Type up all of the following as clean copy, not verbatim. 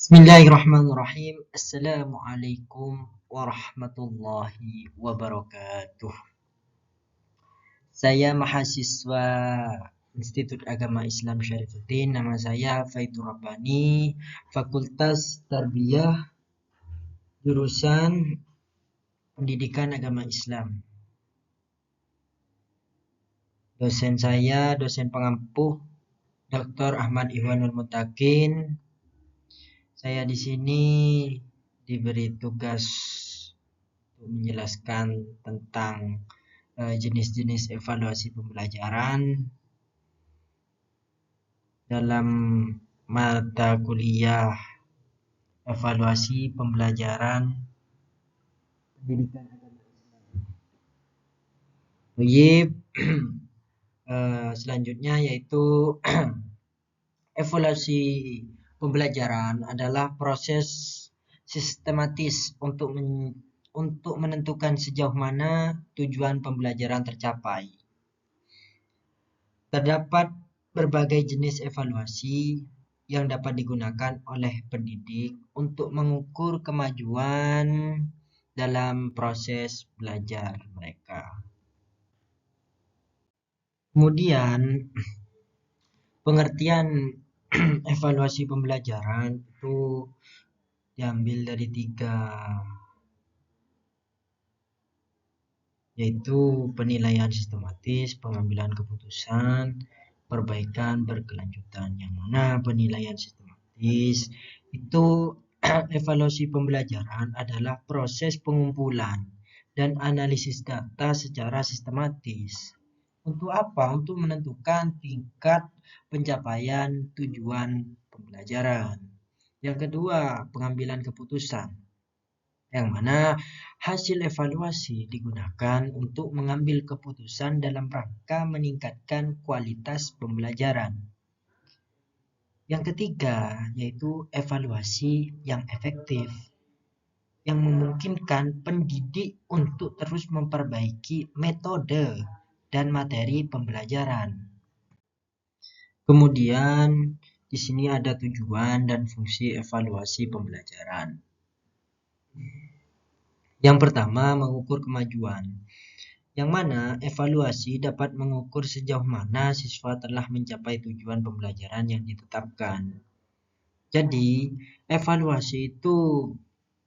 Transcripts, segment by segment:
Bismillahirrahmanirrahim. Assalamualaikum warahmatullahi wabarakatuh. Saya mahasiswa Institut Agama Islam Syarifuddin. Nama saya Faitur Rabbani, Fakultas Tarbiyah, jurusan Pendidikan Agama Islam. Dosen saya, dosen pengampu Dr. Ahmad Ihwanul Mutakin. Saya di sini diberi tugas untuk menjelaskan tentang jenis-jenis evaluasi pembelajaran dalam mata kuliah evaluasi pembelajaran pendidikan agama Islam. Selanjutnya yaitu evaluasi pembelajaran adalah proses sistematis untuk menentukan sejauh mana tujuan pembelajaran tercapai. Terdapat berbagai jenis evaluasi yang dapat digunakan oleh pendidik untuk mengukur kemajuan dalam proses belajar mereka. Kemudian, pengertian evaluasi pembelajaran itu diambil dari 3, yaitu penilaian sistematis, pengambilan keputusan, perbaikan berkelanjutan. Yang mana penilaian sistematis itu evaluasi pembelajaran adalah proses pengumpulan dan analisis data secara sistematis. Untuk apa? Untuk menentukan tingkat pencapaian tujuan pembelajaran. Yang kedua, pengambilan keputusan, yang mana hasil evaluasi digunakan untuk mengambil keputusan dalam rangka meningkatkan kualitas pembelajaran. Yang ketiga, yaitu evaluasi yang efektif, yang memungkinkan pendidik untuk terus memperbaiki metode dan materi pembelajaran. Kemudian, di sini ada tujuan dan fungsi evaluasi pembelajaran. Yang pertama, mengukur kemajuan, yang mana evaluasi dapat mengukur sejauh mana siswa telah mencapai tujuan pembelajaran yang ditetapkan. Jadi, evaluasi itu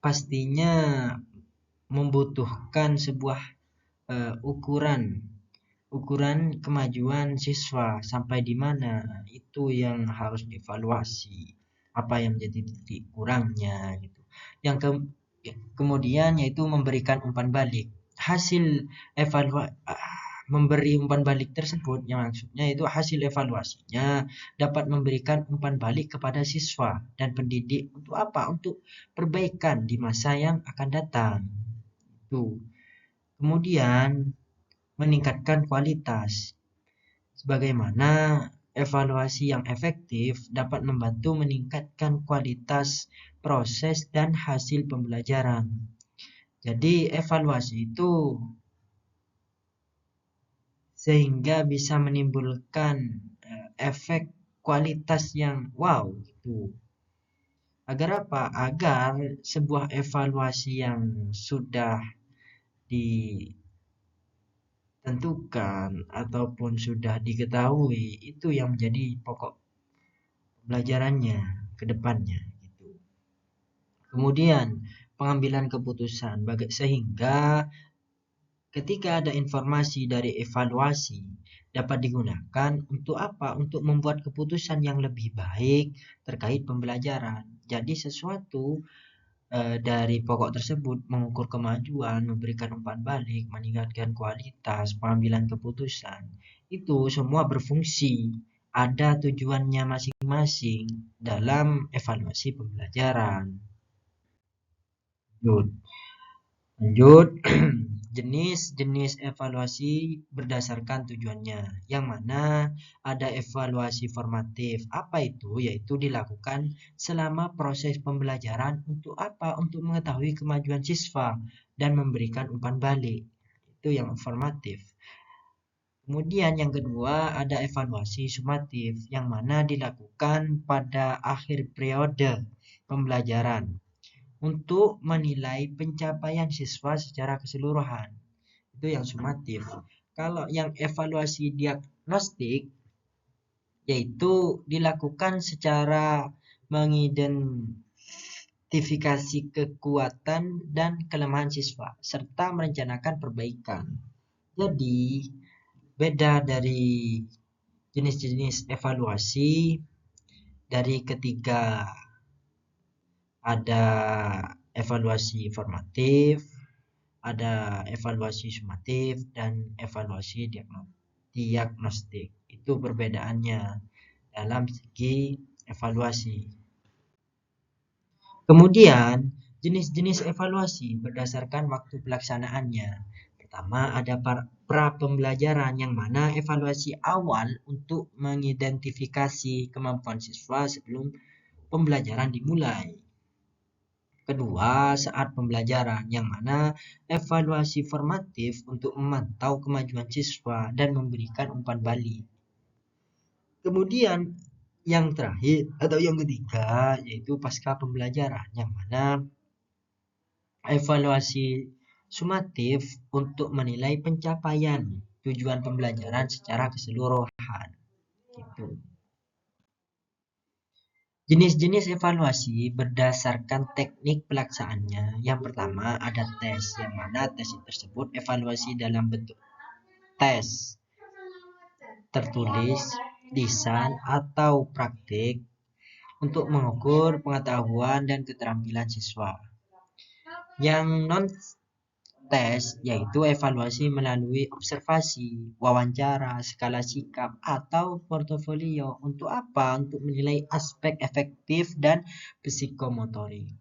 pastinya membutuhkan sebuah ukuran kemajuan siswa sampai di mana, itu yang harus dievaluasi, apa yang menjadi titik kurangnya gitu. Kemudian yaitu memberikan umpan balik. Hasil memberi umpan balik tersebut, yang maksudnya itu hasil evaluasinya dapat memberikan umpan balik kepada siswa dan pendidik untuk apa? Untuk perbaikan di masa yang akan datang. Itu. Kemudian meningkatkan kualitas. Sebagaimana evaluasi yang efektif dapat membantu meningkatkan kualitas proses dan hasil pembelajaran. Jadi evaluasi itu sehingga bisa menimbulkan efek kualitas yang wow gitu. Agar apa? Agar sebuah evaluasi yang sudah ditentukan ataupun sudah diketahui itu yang menjadi pokok pembelajarannya ke depannya gitu. Kemudian pengambilan keputusan, sehingga ketika ada informasi dari evaluasi dapat digunakan untuk apa? Untuk membuat keputusan yang lebih baik terkait pembelajaran. Jadi sesuatu dari pokok tersebut mengukur kemajuan, memberikan umpan balik, meningkatkan kualitas, pengambilan keputusan. Itu semua berfungsi, ada tujuannya masing-masing dalam evaluasi pembelajaran. Lanjut. Jenis-jenis evaluasi berdasarkan tujuannya, yang mana ada evaluasi formatif. Apa itu? Yaitu dilakukan selama proses pembelajaran untuk apa? Untuk mengetahui kemajuan siswa dan memberikan umpan balik. Itu yang formatif. Kemudian yang kedua ada evaluasi sumatif yang mana dilakukan pada akhir periode pembelajaran untuk menilai pencapaian siswa secara keseluruhan. Itu yang sumatif. Kalau yang evaluasi diagnostik yaitu dilakukan secara mengidentifikasi kekuatan dan kelemahan siswa serta merencanakan perbaikan. Jadi, beda dari jenis-jenis evaluasi dari ketiga ada evaluasi formatif, ada evaluasi sumatif, dan evaluasi diagnostik. Itu perbedaannya dalam segi evaluasi. Kemudian, jenis-jenis evaluasi berdasarkan waktu pelaksanaannya. Pertama, ada pra pembelajaran yang mana evaluasi awal untuk mengidentifikasi kemampuan siswa sebelum pembelajaran dimulai. Kedua, saat pembelajaran yang mana evaluasi formatif untuk memantau kemajuan siswa dan memberikan umpan balik. Kemudian yang terakhir atau yang ketiga yaitu pasca pembelajaran yang mana evaluasi sumatif untuk menilai pencapaian tujuan pembelajaran secara keseluruhan. Gitu. Jenis-jenis evaluasi berdasarkan teknik pelaksanaannya. Yang pertama ada tes, yang mana tes tersebut evaluasi dalam bentuk tes tertulis, lisan, atau praktik untuk mengukur pengetahuan dan keterampilan siswa. Yang non tes yaitu evaluasi melalui observasi, wawancara, skala sikap, atau portofolio. Untuk apa? Untuk menilai aspek efektif dan psikomotorik.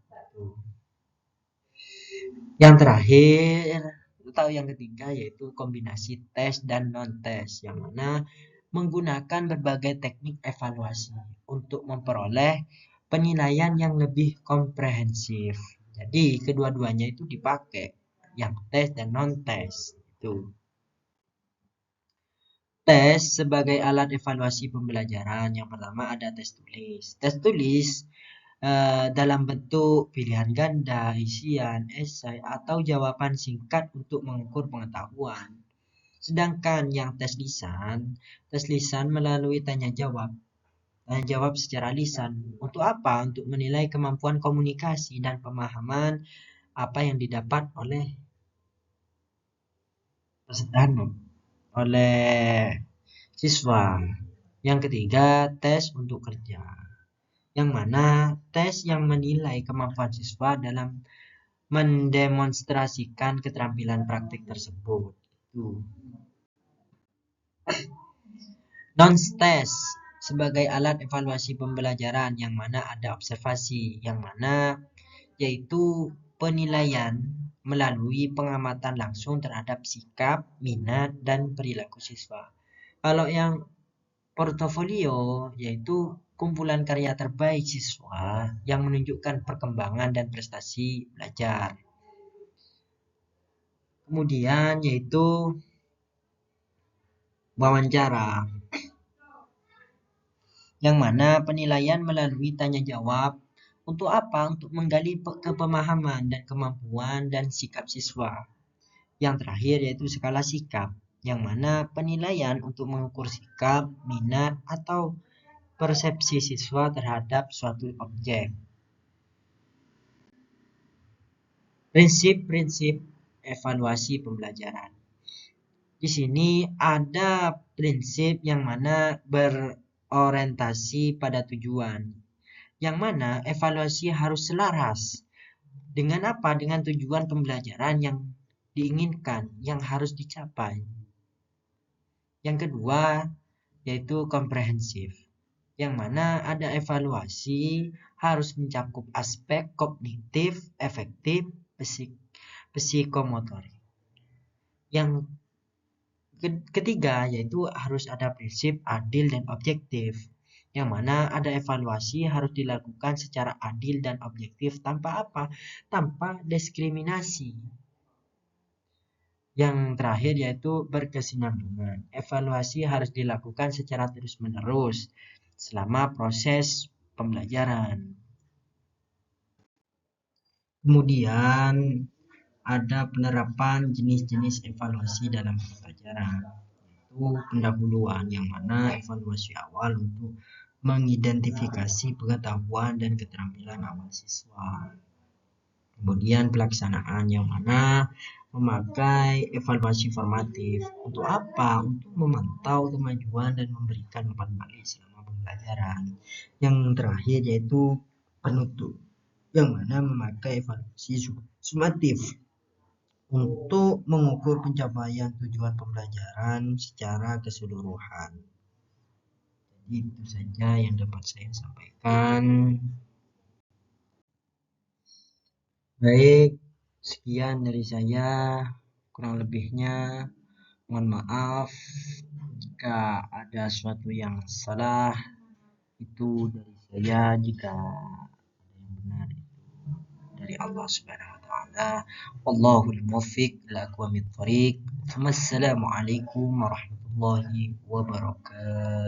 Yang terakhir atau yang ketiga yaitu kombinasi tes dan non-tes, yang mana menggunakan berbagai teknik evaluasi untuk memperoleh penilaian yang lebih komprehensif. Jadi kedua-duanya itu dipakai, yang tes dan non-tes. Itu. Tes sebagai alat evaluasi pembelajaran. Yang pertama ada tes tulis. Tes tulis dalam bentuk pilihan ganda, isian, esai, atau jawaban singkat untuk mengukur pengetahuan. Sedangkan yang tes lisan melalui tanya jawab. Tanya jawab secara lisan. Untuk apa? Untuk menilai kemampuan komunikasi dan pemahaman apa yang didapat oleh peserta oleh siswa. Yang ketiga, tes untuk kerja. Yang mana tes yang menilai kemampuan siswa dalam mendemonstrasikan keterampilan praktik tersebut. Non-tes sebagai alat evaluasi pembelajaran yang mana ada observasi, yang mana yaitu penilaian melalui pengamatan langsung terhadap sikap, minat, dan perilaku siswa. Kalau yang portofolio yaitu kumpulan karya terbaik siswa yang menunjukkan perkembangan dan prestasi belajar. Kemudian yaitu wawancara, yang mana penilaian melalui tanya jawab. Untuk apa? Untuk menggali kepemahaman dan kemampuan dan sikap siswa. Yang terakhir yaitu skala sikap, yang mana penilaian untuk mengukur sikap, minat, atau persepsi siswa terhadap suatu objek. Prinsip-prinsip evaluasi pembelajaran. Di sini ada prinsip yang mana berorientasi pada tujuan, yang mana evaluasi harus selaras dengan apa? Dengan tujuan pembelajaran yang diinginkan, yang harus dicapai. Yang kedua yaitu komprehensif, yang mana ada evaluasi harus mencakup aspek kognitif, efektif, psikomotorik. Yang ketiga yaitu harus ada prinsip adil dan objektif, yang mana ada evaluasi harus dilakukan secara adil dan objektif tanpa apa? Tanpa diskriminasi. Yang terakhir yaitu berkesinambungan. Evaluasi harus dilakukan secara terus-menerus selama proses pembelajaran. Kemudian ada penerapan jenis-jenis evaluasi dalam pembelajaran. Itu pendahuluan, yang mana evaluasi awal untuk mengidentifikasi pengetahuan dan keterampilan awal siswa. Kemudian pelaksanaan, yang mana memakai evaluasi formatif. Untuk apa? Untuk memantau kemajuan dan memberikan umpan balik selama pembelajaran. Yang terakhir yaitu penutup, yang mana memakai evaluasi sumatif untuk mengukur pencapaian tujuan pembelajaran secara keseluruhan. Jadi itu saja yang dapat saya sampaikan. Baik, sekian dari saya. Kurang lebihnya mohon maaf jika ada sesuatu yang salah. Itu dari saya. Jika ada yang benar, itu dari Allah Subhanahu wa taala. Wallahul muwaffiq ila aqwamit thoriq. Wassalamualaikum warahmatullahi wabarakatuh.